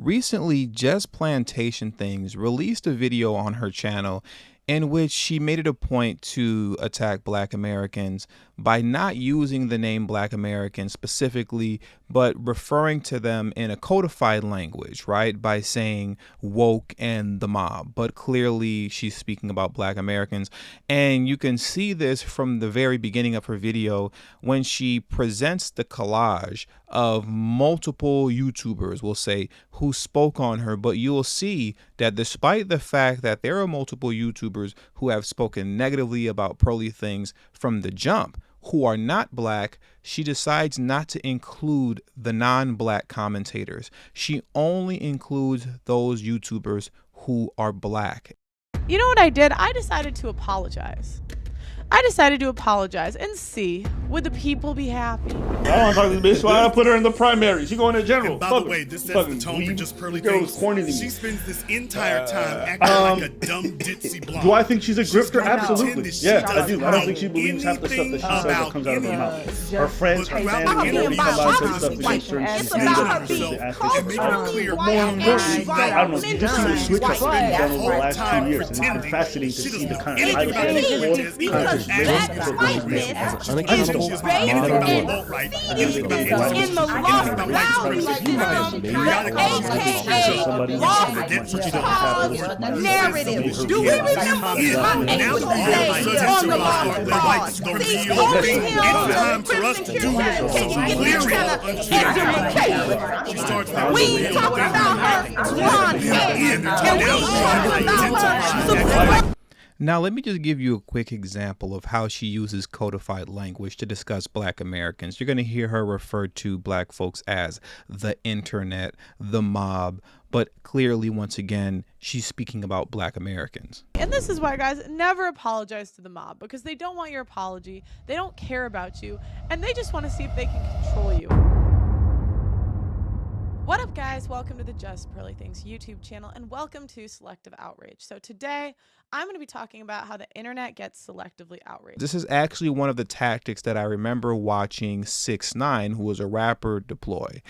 Recently, Just Plantation Things released a video on her channel in which she made it a point to attack Black Americans by not using the name Black Americans specifically, but referring to them in a codified language, right? By saying woke and the mob. But clearly she's speaking about Black Americans. And you can see this from the very beginning of her video when she presents the collage of multiple YouTubers, we'll say, who spoke on her. But you'll see that despite the fact that there are multiple YouTubers who have spoken negatively about Pearly Things from the jump, who are not Black, she decides not to include the non-Black commentators. She only includes those YouTubers who are Black. You know what I did? I decided to apologize. And see, would the people be happy? I don't want to talk to this bitch. Why I put her in the primary? She going to general. And by the way, this sets the tone for Just Pearly Things. She spends this entire time acting like a dumb ditzy blonde. Do I think she's a grifter? Absolutely. Yeah, I do. I don't think she believes half the stuff that she says that comes out of her mouth. Her friends, her family, they come out and say stuff to make certain she's making it clear. More importantly, I don't know, you just see the switch up being done over the last 2 years, and it's been fascinating to see the kind of hypothetical conscious narratives. Do we remember my on the line? He's holding him to prison we talk about her blonde hair, and we talk about her. Now, let me just give you a quick example of how she uses codified language to discuss Black Americans. You're going to hear her refer to Black folks as the internet, the mob, but clearly, once again, she's speaking about Black Americans. And this is why, guys, never apologize to the mob, because they don't want your apology, they don't care about you, and they just want to see if they can control you. What up, guys? Welcome to the Just Pearly Things YouTube channel, and welcome to Selective Outrage. So today, I'm going to be talking about how the internet gets selectively outraged. This is actually one of the tactics that I remember watching 6ix9ine, who was a rapper, deploy.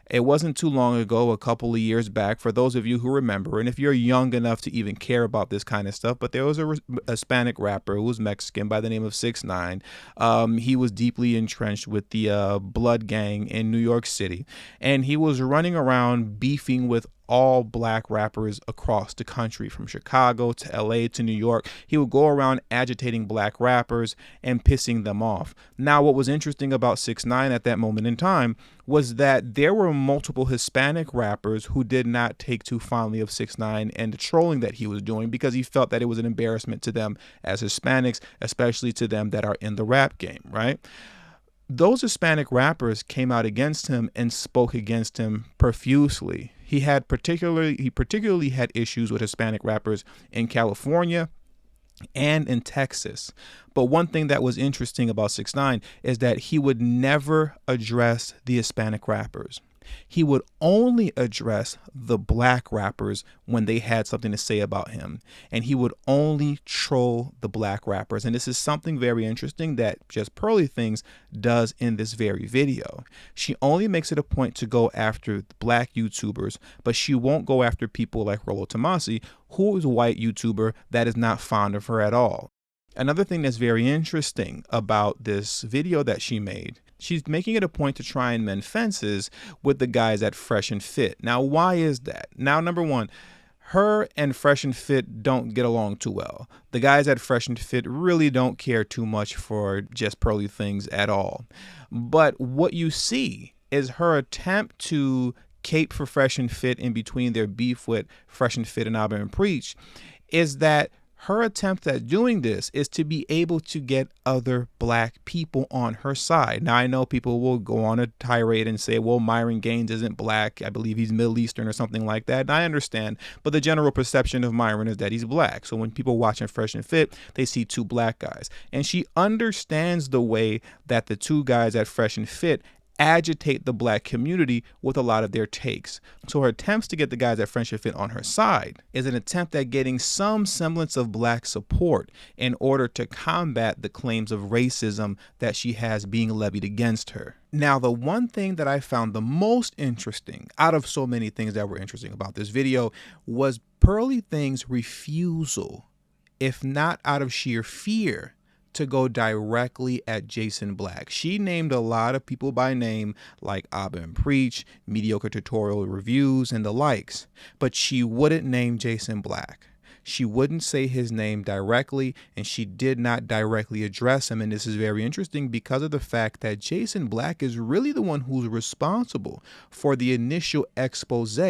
It wasn't too long ago, a couple of years back, for those of you who remember, and if you're young enough to even care about this kind of stuff, but there was a Hispanic rapper who was Mexican by the name of 6ix9ine. He was deeply entrenched with the Blood Gang in New York City, and he was running around beefing with all Black rappers across the country, from Chicago to LA to New York. He would go around agitating Black rappers and pissing them off. Now, what was interesting about 6ix9ine at that moment in time was that there were multiple Hispanic rappers who did not take too fondly of 6ix9ine and the trolling that he was doing, because he felt that it was an embarrassment to them as Hispanics, especially to them that are in the rap game, right? Those Hispanic rappers came out against him and spoke against him profusely. He particularly had issues with Hispanic rappers in California and in Texas. But one thing that was interesting about 6ix9ine is that he would never address the Hispanic rappers. He would only address the Black rappers when they had something to say about him. And he would only troll the Black rappers. And this is something very interesting that Just Pearly Things does in this very video. She only makes it a point to go after Black YouTubers, but she won't go after people like Rollo Tomasi, who is a white YouTuber that is not fond of her at all. Another thing that's very interesting about this video that she made, she's making it a point to try and mend fences with the guys at Fresh and Fit. Now, why is that? Now, number one, her and Fresh and Fit don't get along too well. The guys at Fresh and Fit really don't care too much for Just Pearly Things at all. But what you see is her attempt to cape for Fresh and Fit in between their beef with Fresh and Fit and Abba and Preach, is that her attempt at doing this is to be able to get other Black people on her side. Now, I know people will go on a tirade and say, well, Myron Gaines isn't Black. I believe he's Middle Eastern or something like that. And I understand. But the general perception of Myron is that he's Black. So when people watching Fresh and Fit, they see two Black guys. And she understands the way that the two guys at Fresh and Fit agitate the black community with a lot of their takes. So her attempts to get the guys at Friendship Fit on her side is an attempt at getting some semblance of black support in order to combat the claims of racism that she has being levied against her. Now, the one thing that I found the most interesting out of so many things that were interesting about this video was Pearly Things' refusal, if not out of sheer fear, to go directly at Jason Black. She named a lot of people by name like Abba and Preach, Mediocre Tutorial Reviews, and the likes, but she wouldn't name Jason Black. She wouldn't say his name directly, and she did not directly address him. And this is very interesting because of the fact that Jason Black is really the one who's responsible for the initial expose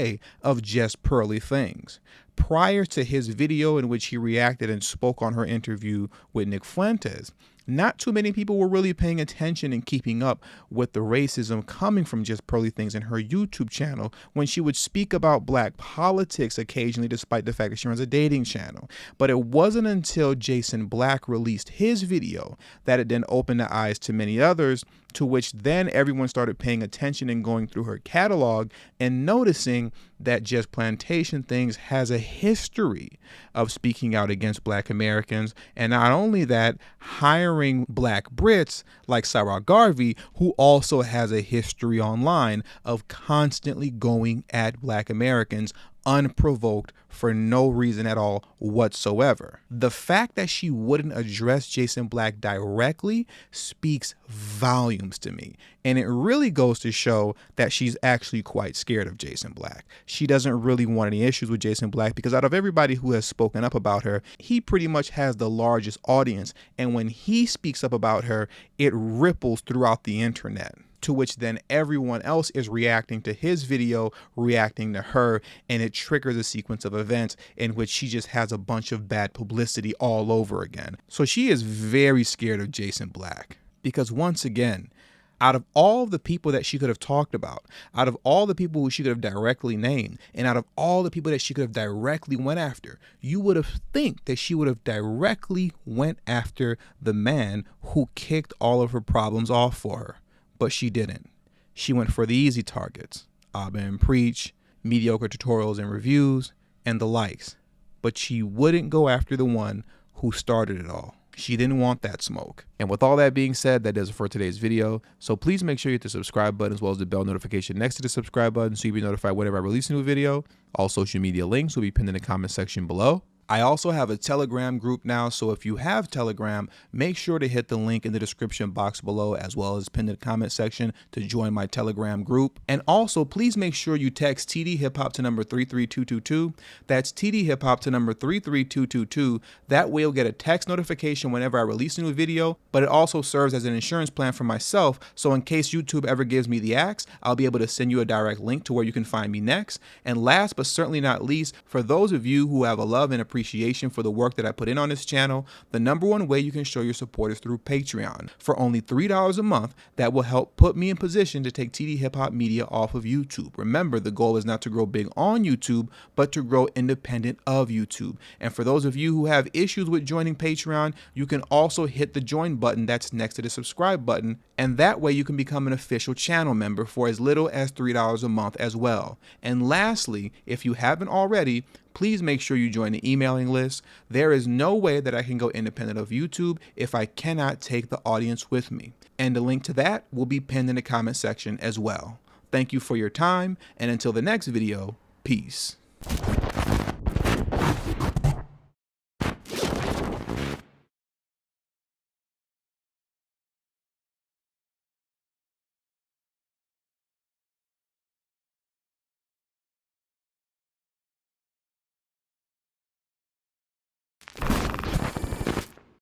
of Just Pearly Things. Prior to his video in which he reacted and spoke on her interview with Nick Fuentes, not too many people were really paying attention and keeping up with the racism coming from Just Pearly Things in her YouTube channel when she would speak about black politics occasionally, despite the fact that she runs a dating channel. But it wasn't until Jason Black released his video that it then opened the eyes to many others, to which then everyone started paying attention and going through her catalog and noticing that Just Plantation Things has a history of speaking out against black Americans, and not only that, hiring black Brits like Sarah Garvey, who also has a history online of constantly going at black Americans unprovoked for no reason at all whatsoever. The fact that she wouldn't address Jason Black directly speaks volumes to me. And it really goes to show that she's actually quite scared of Jason Black. She doesn't really want any issues with Jason Black because out of everybody who has spoken up about her, he pretty much has the largest audience. And when he speaks up about her, it ripples throughout the internet, to which then everyone else is reacting to his video, reacting to her, and it triggers a sequence of events in which she just has a bunch of bad publicity all over again. So she is very scared of Jason Black because, once again, out of all the people that she could have talked about, out of all the people who she could have directly named, and out of all the people that she could have directly went after, you would have think that she would have directly went after the man who kicked all of her problems off for her. But she didn't. She went for the easy targets, Abba and Preach, Mediocre Tutorials and Reviews, and the likes. But she wouldn't go after the one who started it all. She didn't want that smoke. And with all that being said, that does it for today's video. So please make sure you hit the subscribe button as well as the bell notification next to the subscribe button so you'll be notified whenever I release a new video. All social media links will be pinned in the comment section below. I also have a Telegram group now, so if you have Telegram, make sure to hit the link in the description box below as well as pinned in the comment section to join my Telegram group. And also, please make sure you text tdhiphop to number 33222. That's tdhiphop to number 33222. That way you'll get a text notification whenever I release a new video, but it also serves as an insurance plan for myself, so in case YouTube ever gives me the axe, I'll be able to send you a direct link to where you can find me next. And last but certainly not least, for those of you who have a love and appreciation for the work that I put in on this channel, the number one way you can show your support is through Patreon. For only $3 a month, that will help put me in position to take TD Hip Hop Media off of YouTube. Remember, the goal is not to grow big on YouTube, but to grow independent of YouTube. And for those of you who have issues with joining Patreon, you can also hit the join button that's next to the subscribe button, and that way you can become an official channel member for as little as $3 a month as well. And lastly, if you haven't already, please make sure you join the emailing list. There is no way that I can go independent of YouTube if I cannot take the audience with me. And the link to that will be pinned in the comment section as well. Thank you for your time, and until the next video, peace.